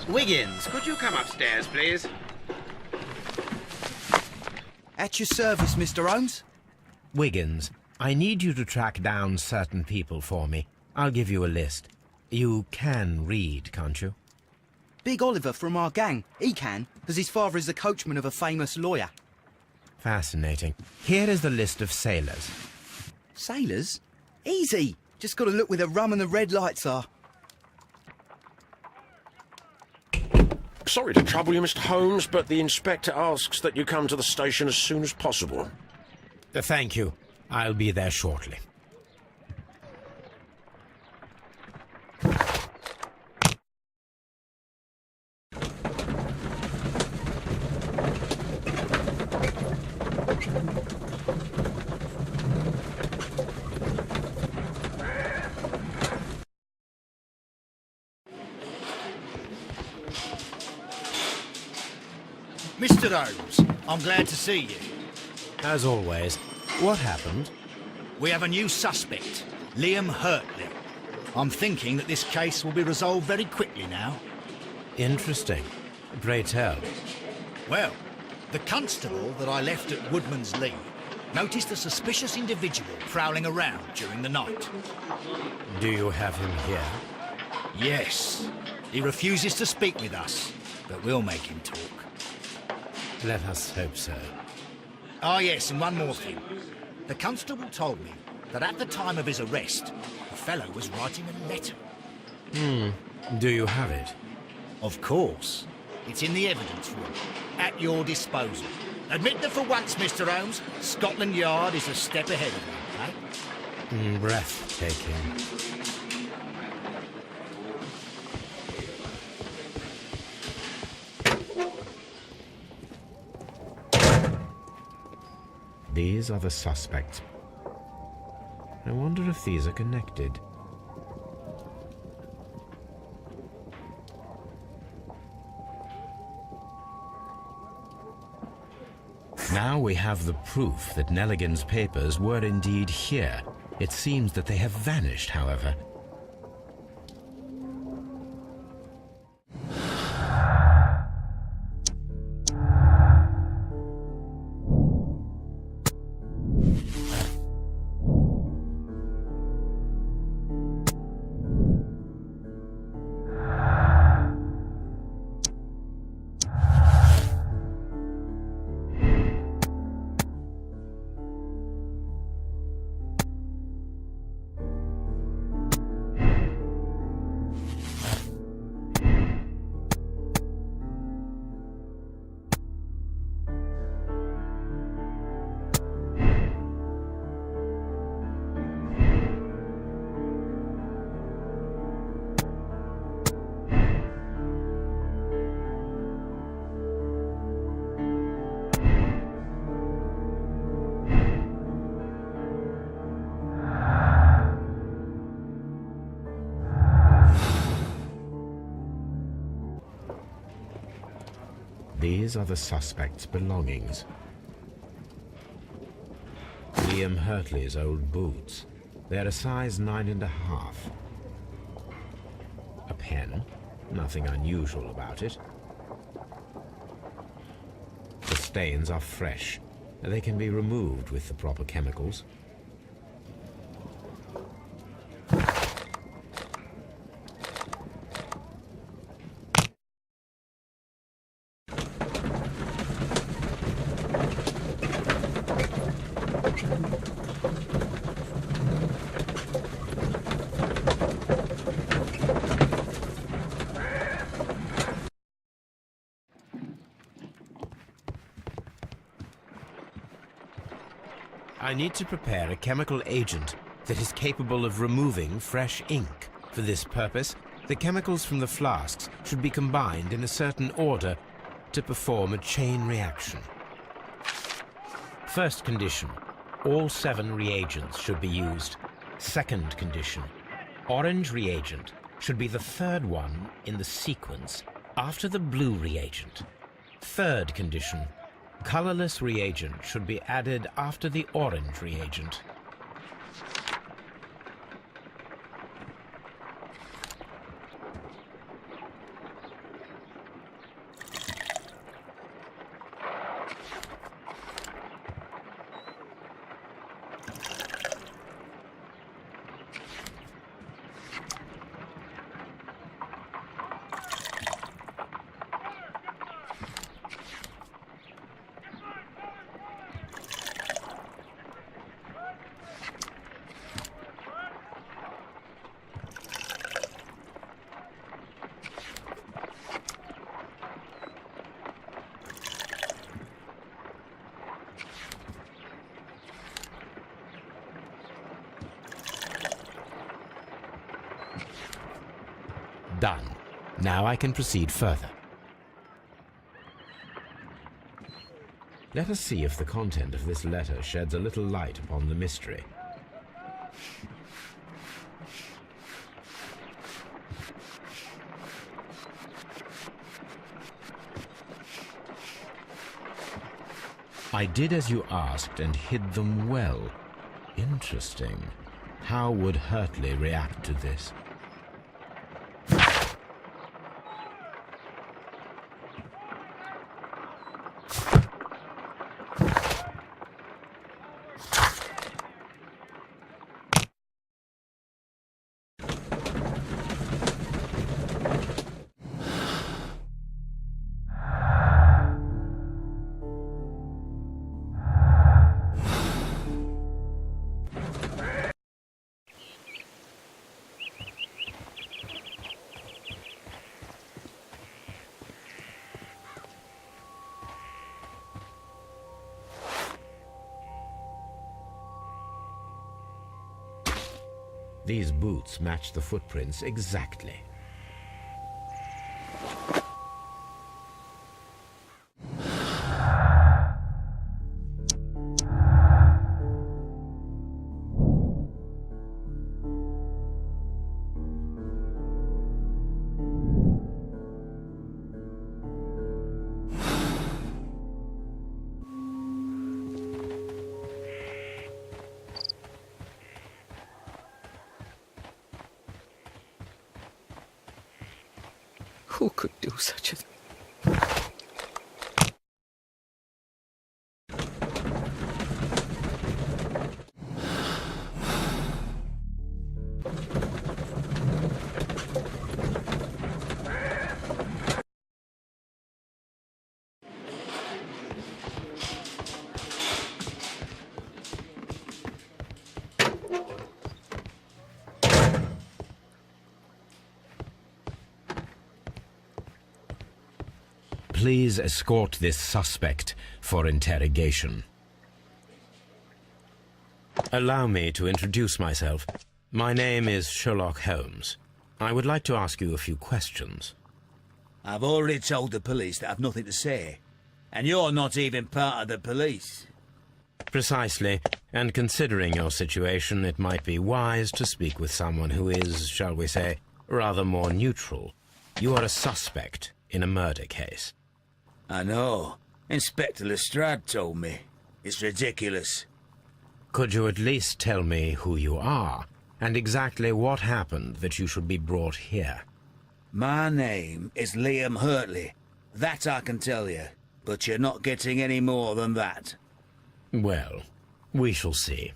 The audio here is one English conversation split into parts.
Wiggins, could you come upstairs, please? At your service, Mr. Holmes. Wiggins, I need you to track down certain people for me. I'll give you a list. You can read, can't you? Big Oliver from our gang. He can, because his father is the coachman of a famous lawyer. Fascinating. Here is the list of sailors. Sailors? Easy. Just got to look where the rum and the red lights are. Sorry to trouble you, Mr. Holmes, but the inspector asks that you come to the station as soon as possible. Thank you. I'll be there shortly. Mr. Holmes, I'm glad to see you. As always. What happened? We have a new suspect, Liam Hurtley. I'm thinking that this case will be resolved very quickly now. Interesting. Pray tell. Well, the constable that I left at Woodman's Lee noticed a suspicious individual prowling around during the night. Do you have him here? Yes. He refuses to speak with us, but we'll make him talk. Let us hope so. Ah, yes, and one more thing. The constable told me that at the time of his arrest, the fellow was writing a letter. Do you have it? Of course. It's in the evidence room, at your disposal. Admit that for once, Mr. Holmes, Scotland Yard is a step ahead of you, eh? Breathtaking. These are the suspects. I wonder if these are connected. Now we have the proof that Nelligan's papers were indeed here. It seems that they have vanished, however. These are the suspect's belongings. Liam Hurtley's old boots. They're a size 9½. A pen. Nothing unusual about it. The stains are fresh. They can be removed with the proper chemicals. I need to prepare a chemical agent that is capable of removing fresh ink. For this purpose, the chemicals from the flasks should be combined in a certain order to perform a chain reaction. First condition, all 7 reagents should be used. Second condition, orange reagent should be the third one in the sequence after the blue reagent. Third condition, colorless reagent should be added after the orange reagent. Now I can proceed further. Let us see if the content of this letter sheds a little light upon the mystery. I did as you asked and hid them well. Interesting. How would Hurtley react to this? These boots match the footprints exactly. Who could do such a thing? Please escort this suspect for interrogation. Allow me to introduce myself. My name is Sherlock Holmes. I would like to ask you a few questions. I've already told the police that I've nothing to say. And you're not even part of the police. Precisely, and considering your situation, it might be wise to speak with someone who is, shall we say, rather more neutral. You are a suspect in a murder case. I know. Inspector Lestrade told me. It's ridiculous. Could you at least tell me who you are, and exactly what happened that you should be brought here? My name is Liam Hurtley. That I can tell you. But you're not getting any more than that. Well, we shall see.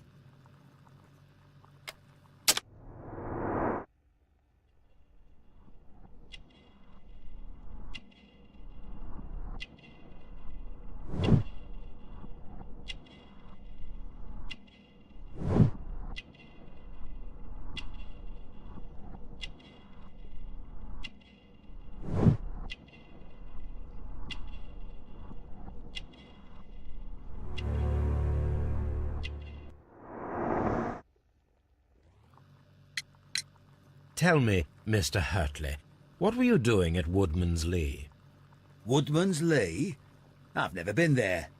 Tell me, Mr. Hurtley, what were you doing at Woodman's Lee? Woodman's Lee? I've never been there.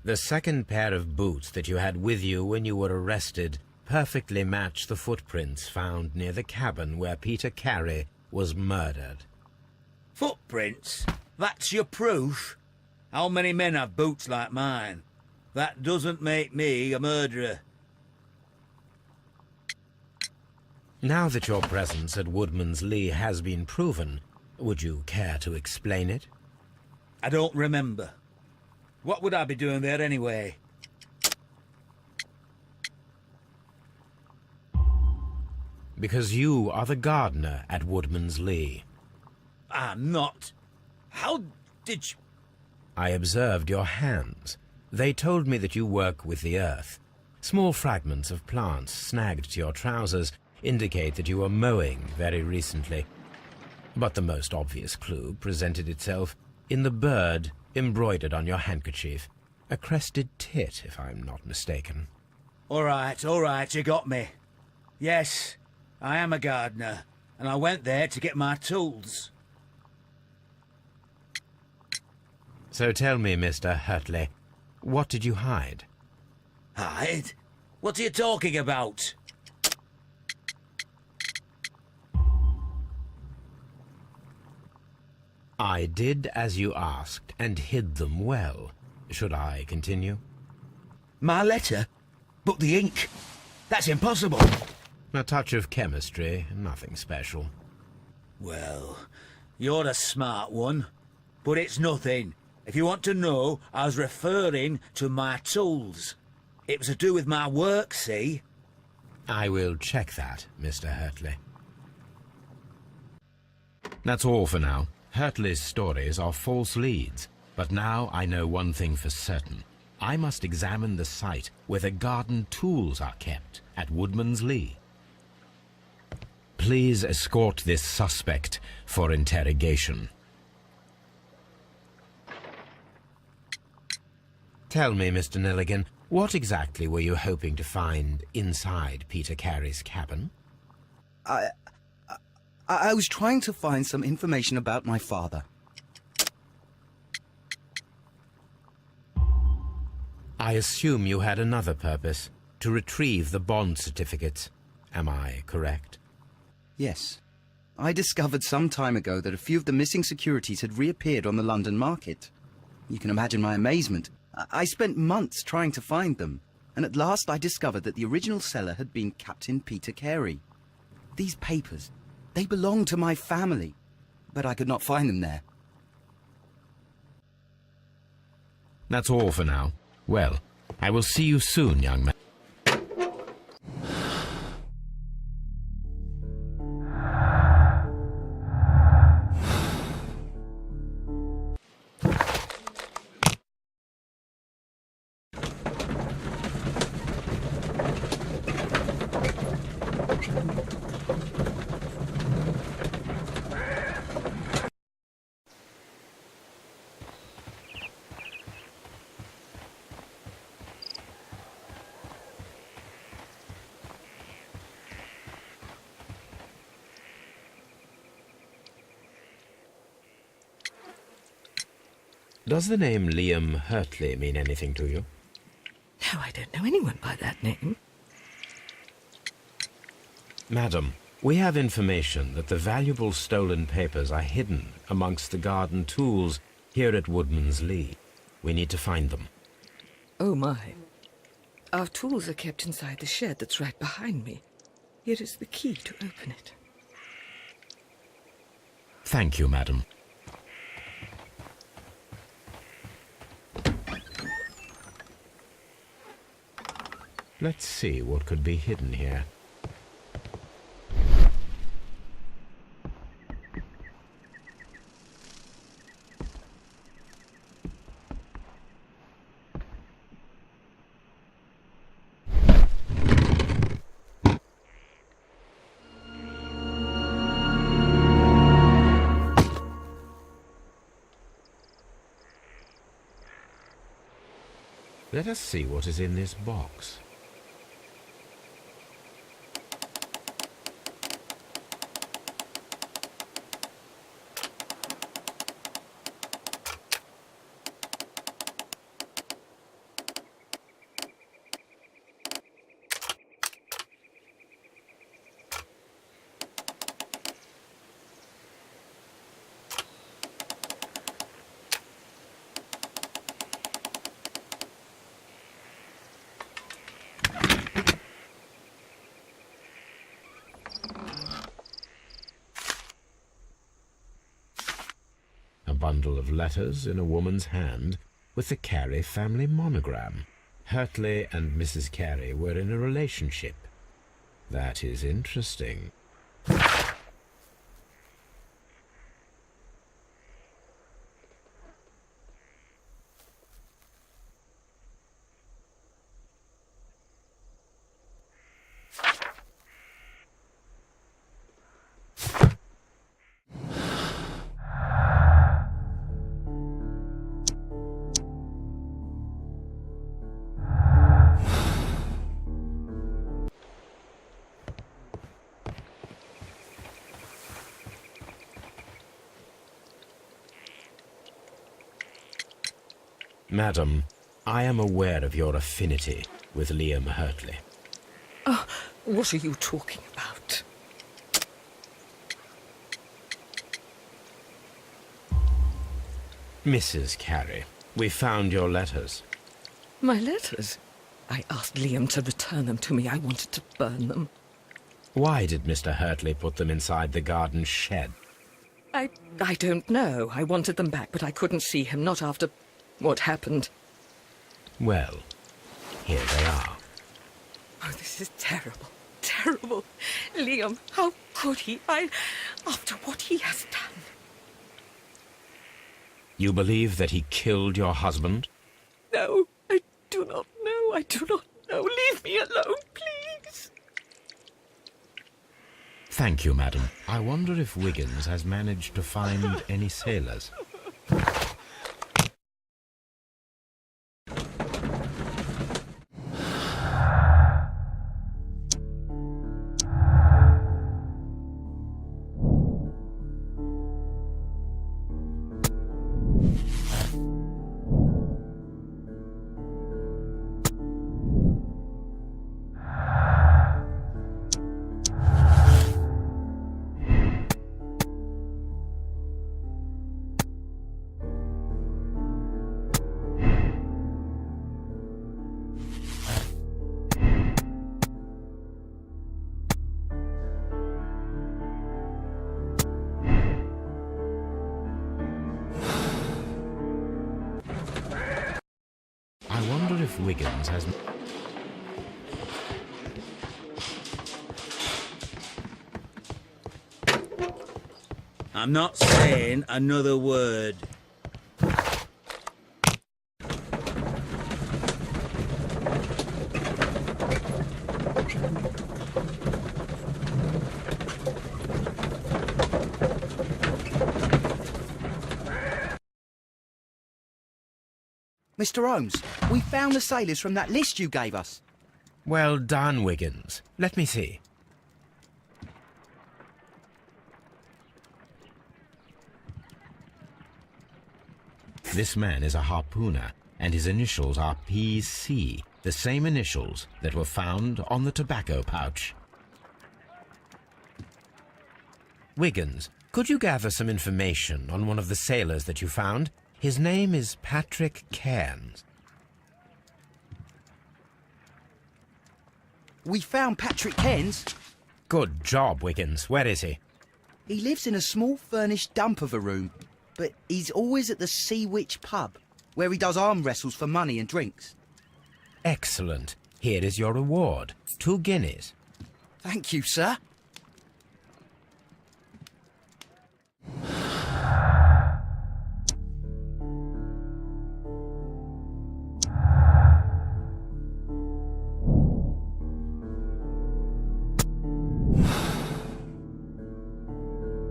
The second pair of boots that you had with you when you were arrested perfectly match the footprints found near the cabin where Peter Carey was murdered. Footprints? That's your proof? How many men have boots like mine? That doesn't make me a murderer. Now that your presence at Woodman's Lee has been proven, would you care to explain it? I don't remember. What would I be doing there anyway? Because you are the gardener at Woodman's Lee. I'm not. How did you... I observed your hands. They told me that you work with the earth. Small fragments of plants snagged to your trousers indicate that you were mowing very recently. But the most obvious clue presented itself in the bird embroidered on your handkerchief. A crested tit, if I'm not mistaken. All right, you got me. Yes, I am a gardener, and I went there to get my tools. So tell me, Mr. Hurtley, what did you hide? Hide? What are you talking about? I did as you asked and hid them well. Should I continue? My letter? But the ink? That's impossible. A touch of chemistry, nothing special. Well, you're a smart one, but it's nothing. If you want to know, I was referring to my tools. It was to do with my work, see? I will check that, Mr. Hurtley. That's all for now. Hurtley's stories are false leads, but now I know one thing for certain. I must examine the site where the garden tools are kept at Woodman's Lee. Please escort this suspect for interrogation. Tell me, Mr. Nelligan, what exactly were you hoping to find inside Peter Carey's cabin? I was trying to find some information about my father. I assume you had another purpose, to retrieve the bond certificates. Am I correct? Yes. I discovered some time ago that a few of the missing securities had reappeared on the London market. You can imagine my amazement. I spent months trying to find them, and at last I discovered that the original seller had been Captain Peter Carey. These papers, they belonged to my family, but I could not find them there. That's all for now. Well, I will see you soon, young man. Does the name Liam Hurtley mean anything to you? No, I don't know anyone by that name. Madam, we have information that the valuable stolen papers are hidden amongst the garden tools here at Woodman's Lee. We need to find them. Oh, my. Our tools are kept inside the shed that's right behind me. Here is the key to open it. Thank you, madam. Let's see what could be hidden here. Let us see what is in this box. Bundle of letters in a woman's hand with the Carey family monogram. Hurtley and Mrs. Carey were in a relationship. That is interesting. Madam, I am aware of your affinity with Liam Hurtley. Oh, what are you talking about? Mrs. Carey, we found your letters. My letters? I asked Liam to return them to me. I wanted to burn them. Why did Mr. Hurtley put them inside the garden shed? I don't know. I wanted them back, but I couldn't see him, not after what happened. Well, here they are. Oh, this is terrible. Terrible. Liam, how could he? After what he has done. You believe that he killed your husband? No, I do not know. I do not know. Leave me alone, please. Thank you, madam. I wonder if Wiggins has managed to find any sailors. I wonder if Wiggins has... I'm not saying another word. Mr. Holmes, we found the sailors from that list you gave us. Well done, Wiggins. Let me see. This man is a harpooner, and his initials are PC, the same initials that were found on the tobacco pouch. Wiggins, could you gather some information on one of the sailors that you found? His name is Patrick Cairns. We found Patrick Cairns. Good job, Wiggins. Where is he? He lives in a small furnished dump of a room, but he's always at the Sea Witch pub, where he does arm wrestles for money and drinks. Excellent. Here is your reward. 2 guineas. Thank you, sir.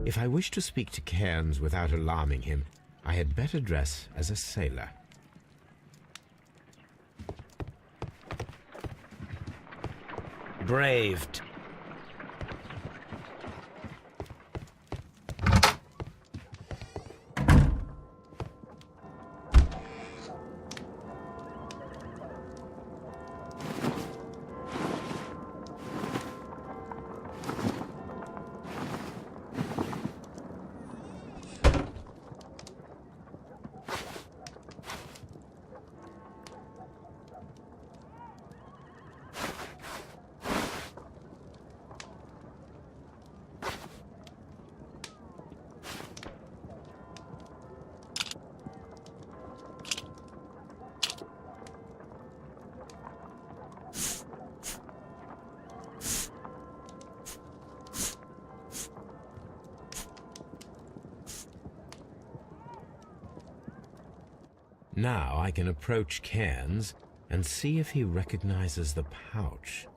If I wish to speak to Cairns without alarming him, I had better dress as a sailor. Braved. Now I can approach Cairns and see if he recognizes the pouch.